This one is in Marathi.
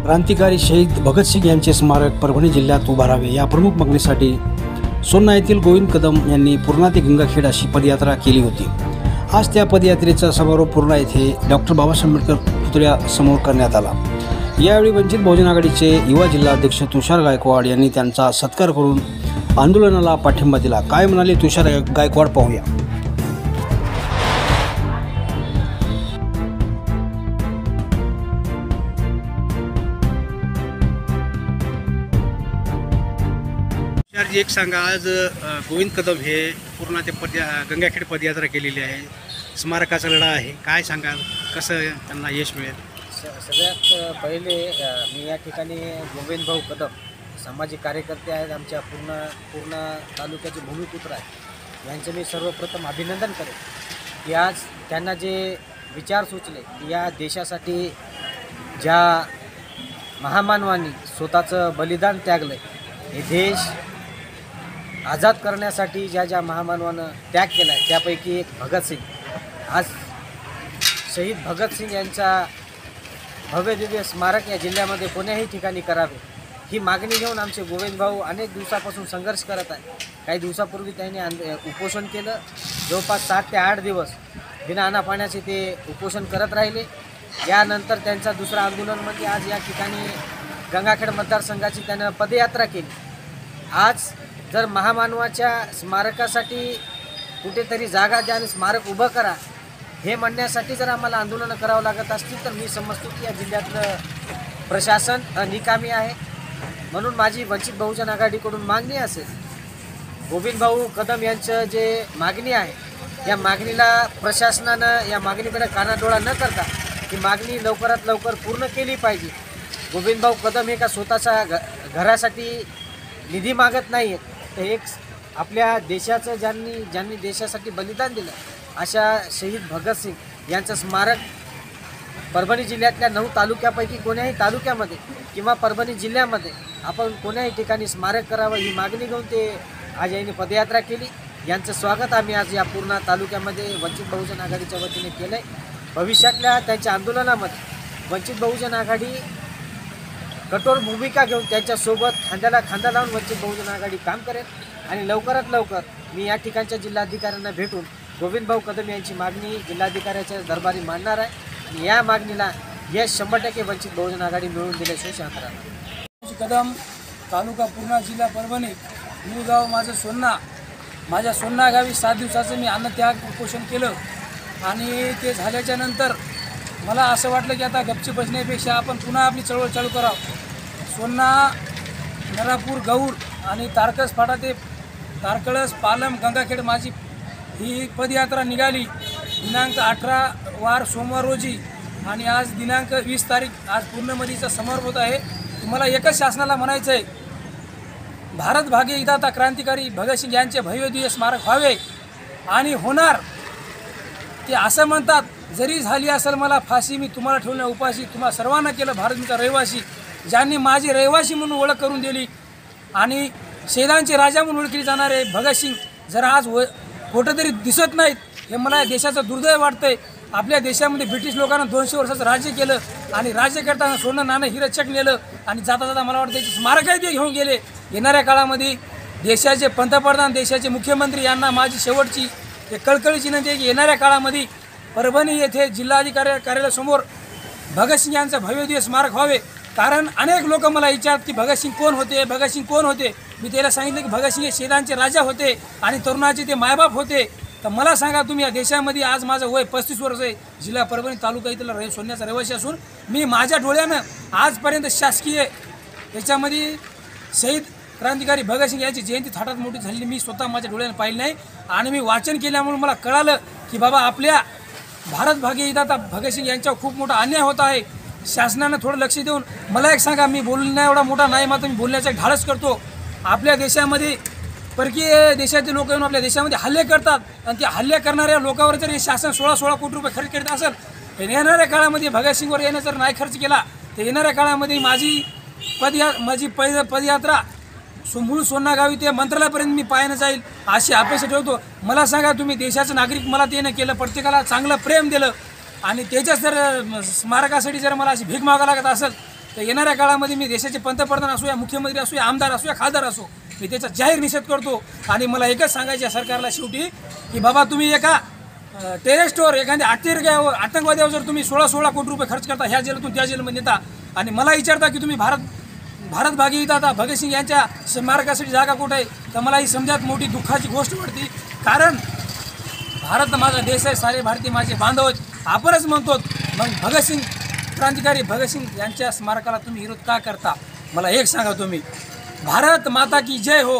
क्रांतिकारी शहीद भगतसिंग यांचे स्मारक परभणी जिल्ह्यात उभारावे या प्रमुख मागणीसाठी सोन्ना येथील गोविंद कदम यांनी पूर्णा ते गंगाखेड अशी पदयात्रा केली होती। आज त्या पदयात्रेचा समारोप पूर्णा येथे डॉक्टर बाबासाहेब आंबेडकर पुतळ्यासमोर करण्यात आला। यावेळी वंचित बहुजन आघाडीचे युवा जिल्हाध्यक्ष तुषार गायकवाड यांनी त्यांचा सत्कार करून आंदोलनाला पाठिंबा दिला। काय म्हणाले तुषार गायकवाड पाहूया। तुषारजी, एक सांगा, आज गोविंद कदम हे पूर्णा ते गंगाखेड पदयात्रा केलेली आहे, स्मारकाचा लढा आहे, काय सांगाल, कसं त्यांना यश मिळेल? सगळ्यात पहिले मी या ठिकाणी गोविंद भाऊ कदम सामाजिक कार्यकर्ते आहेत, आमच्या पूर्ण तालुक्याचे भूमिपुत्र आहेत, यांचं मी सर्वप्रथम अभिनंदन करेन की आज त्यांना जे विचार सुचले की या देशासाठी ज्या महामानवांनी स्वतःचं बलिदान त्यागलं, हे देश आझाद करण्यासाठी ज्या महामानवानं त्याग केला आहे त्यापैकी एक भगतसिंग, आज शहीद भगतसिंग यांचा भव्य दिव्य स्मारक या जिल्ह्यामध्ये कोण्याही ठिकाणी करावे ही मागणी घेऊन आमचे गोविंद भाऊ अनेक दिवसापासून संघर्ष करत आहेत। काही दिवसापूर्वी त्यांनी उपोषण केलं, जवळपास 7 ते 8 दिवस बिना अन्ना पाण्याचे ते उपोषण करत राहिले। यानंतर त्यांचा दुसरं आंदोलन म्हणजे आज या ठिकाणी गंगाखेड मतदारसंघाची त्यानं पदयात्रा केली। आज जर महामानवाच्या स्मारकासाठी कुठेतरी जागा द्या आणि स्मारक उभं करा हे म्हणण्यासाठी जर आम्हाला आंदोलनं करावं लागत असतील तर मी समजतो की या जिल्ह्यातलं प्रशासन निकामी आहे। म्हणून माझी वंचित बहुजन आघाडीकडून मागणी असेल, गोविंद भाऊ कदम यांचं जे मागणी आहे या मागणीला प्रशासनानं या मागणीकडे कानाडोळा न करता ही मागणी लवकरात लवकर पूर्ण केली पाहिजे। गोविंद भाऊ कदम हे का स्वतःच्या घरासाठी निधी मागत नाही आहेत, तर एक आपल्या देशाचं ज्यांनी देशासाठी बलिदान दिलं अशा शहीद भगतसिंग यांचं स्मारक परभणी जिल्ह्यातल्या 9 तालुक्यापैकी कोण्याही तालुक्यामध्ये किंवा परभणी जिल्ह्यामध्ये आपण कोण्याही ठिकाणी स्मारक करावं ही मागणी घेऊन ते आज यांनी पदयात्रा केली। यांचं स्वागत आम्ही आज या पूर्ण तालुक्यामध्ये वंचित बहुजन आघाडीच्या वतीने केलं आहे। भविष्यातल्या त्यांच्या आंदोलनामध्ये वंचित बहुजन आघाडी कठोर भूमिका घेऊन त्यांच्यासोबत खांद्याला खांदा लावून वंचित बहुजन आघाडी काम करेल आणि लवकरात लवकर मी या ठिकाणच्या जिल्हाधिकाऱ्यांना भेटून गोविंद भाऊ कदम यांची मागणी जिल्हाधिकाऱ्याच्या दरबारी मांडणार आहे आणि या मागणीला यश 100% वंचित बहुजन आघाडी मिळवून दिल्याशिवाय शांत राहणार। कदम, तालुका पूर्णा, जिल्हा परभणी, मूळ गाव माझं सोन्ना। माझ्या सोन्ना गावी 7 दिवसाचं मी अन्नत्याग उपोषण केलं आणि ते झाल्याच्या नंतर मला असं वाटलं की आता गपची बसण्यापेक्षा आपण पुन्हा आपली चळवळ चालू करावं। सोन्ना, नरापूर, गौर आणि तारकस फाटा ते तारकळस, पालम, गंगाखेड माझी ही पदयात्रा निघाली दिनांक 18 वार सोमवार रोजी आणि आज दिनांक 20 तारीख आज पूर्णमधीचा समारोप होत आहे। तुम्हाला एकच शासनाला म्हणायचं आहे, भारत भाग्य विधाता क्रांतिकारी भगतसिंग यांचे भव्यदिव्य स्मारक व्हावे आणि होणार। ते असं म्हणतात, जरी झाली असेल मला फाशी, मी तुम्हाला ठेवण्या उपाशी, तुम्हाला सर्वांना केलं भारताचा रहिवासी। ज्यांनी माझी रहिवासी म्हणून ओळख करून दिली आणि शहीदांचे राजा म्हणून ओळखले जाणारे भगतसिंग जर आज कुठेतरी दिसत नाहीत, हे मला देशाचं दुर्दैव वाटतंय। आपल्या देशामध्ये ब्रिटिश लोकांना 200 वर्षाचं राज्य केलं आणि राज्य करताना सोनं नाणं हिरचक नेलं आणि जाता जाता मला वाटतं त्याची स्मारकही ते घेऊन गेले। येणाऱ्या काळामध्ये देशाचे पंतप्रधान, देशाचे मुख्यमंत्री यांना माझी शेवटची एक कळकळीची विनंती आहे की येणाऱ्या काळामध्ये परभणी येथे जिल्हाधिकारी कार्यालयासमोर भगतसिंग यांचं भव्यदिव्य स्मारक व्हावे। कारण अनेक लोक मला विचारतात की भगतसिंग कोण होते, भगतसिंग कोण होते। मी त्याला सांगितलं की भगतसिंग हे शहीदांचे राजा होते आणि तरुणाचे ते मायबाप होते। तर मला सांगा तुम्ही, या देशामध्ये आज माझं वय 35 वर्ष आहे, जिल्हा परभणी, तालुका इथला सोन्याचा रहिवासी असून मी माझ्या डोळ्यानं आजपर्यंत शासकीय याच्यामध्ये शहीद क्रांतिकारी भगतसिंग यांची जयंती थाटात मोठी झालेली मी स्वतः माझ्या डोळ्यानं पाहिली नाही आणि मी वाचन केल्यामुळे मला कळालं की बाबा आपल्या भारत भाग्य विधाता भगतसिंग यांच्यावर खूप मोठा अन्याय होत आहे। शासनानं थोडं लक्ष देऊन, मला एक सांगा, मी बोलण्या एवढा मोठा नाही, मात्र मी बोलण्याचा धाडस करतो। आपल्या देशामध्ये परकीय देशाचे लोक येऊन आपल्या देशामध्ये हल्ले करतात आणि त्या हल्ले करणाऱ्या लोकांवर जर हे शासन 16 कोटी रुपये खर्च करीत असेल, तर येणाऱ्या काळामध्ये भगतसिंगवर येणं जर नाही खर्च केला तर येणाऱ्या काळामध्ये माझी पदयात्रा मूळ सोन्ना गावी ते मंत्रालयापर्यंत मी पायानं जाईल अशी अपेक्षा ठेवतो। मला सांगा, तुम्ही देशाचं नागरिक मला ते न केलं, प्रत्येकाला चांगलं प्रेम दिलं आणि त्याच्याच जर स्मारकासाठी जर मला अशी भीक मागावं लागत असेल तर येणाऱ्या काळामध्ये मी देशाचे पंतप्रधान असू या मुख्यमंत्री असू या आमदार असू या खासदार असो, मी त्याचा जाहीर निषेध करतो. आणि मला एकच सांगायचं आहे सरकारला शेवटी की बाबा तुम्ही एका टेररिस्टवर एखाद्या आतंकवाद्यावर जर तुम्ही 16 कोटी रुपये खर्च करता ह्या जेलातून त्या जेलमध्ये नेता आणि मला विचारता की तुम्ही भारत भागी येता आता भगतसिंग यांच्या स्मारकासाठी जागा कुठे आहे, तर मला ही समजात मोठी दुःखाची गोष्ट वाटते. कारण भारत माझा देश आहे, सारे भारतीय माझे बांधव आहेत आपणच म्हणतो. मग क्रांतिकारी भगतसिंग यांच्या स्मारकाला तुम्ही विरोध का करता? मला एक सांगा तुम्ही. भारत माता की जय हो.